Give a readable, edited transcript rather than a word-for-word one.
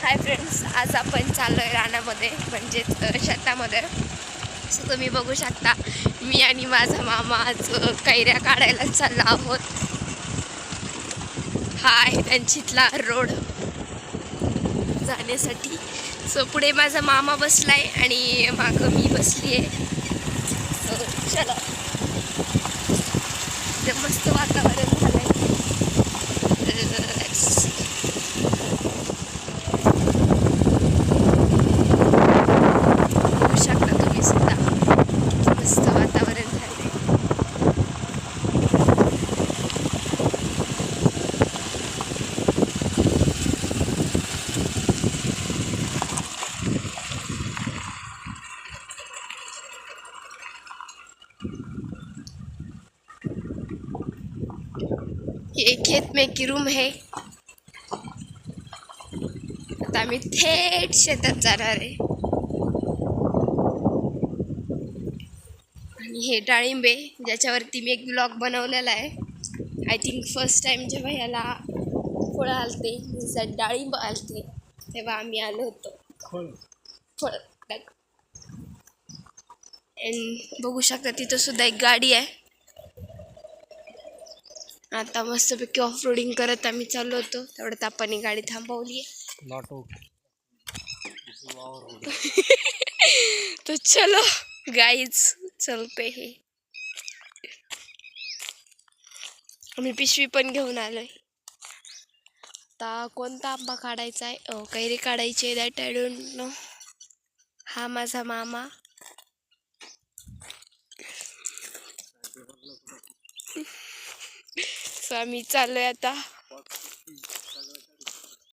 Hi friends, आज आपण चाललोय रानामध्ये म्हणजेच शेतामध्ये. सो तुम्ही बघू शकता मी आणि माझा मामा आज कैऱ्या काढायला चाललो आहोत. हा आहे त्यांच्यातला रोड जाण्यासाठी. सो पुढे माझा मामा बसलाय आणि मागं मी बसली आहे. चला, मस्त वातावरण झालंय. ये खेत में की रूम है. आता आम्ही थेट शेतात जाणार आहे. आणि हे डाळिंबे ज्याच्यावरती मी एक ब्लॉग बनवलेला आहे. आय थिंक फर्स्ट टाइम जेव्हा ह्याला फळं आलते, डाळिंब आलते, तेव्हा आम्ही आलो होतो. फळ बघू शकता तिथं सुद्धा एक गाडी आहे. आता मस्तपैकी ऑफ रोडिंग करत आम्ही चाललो होतो. तेवढ्यात आपण गाडी थांबवली. तो चलो गाईज चलते हे. आम्ही पिशवी पण घेऊन आलोय. आता कोणता आंबा काढायचा आहे, कैरी काढायची, दॅट आय डोंट नो. हा माझा मामा. सो आम्ही चाललोय आता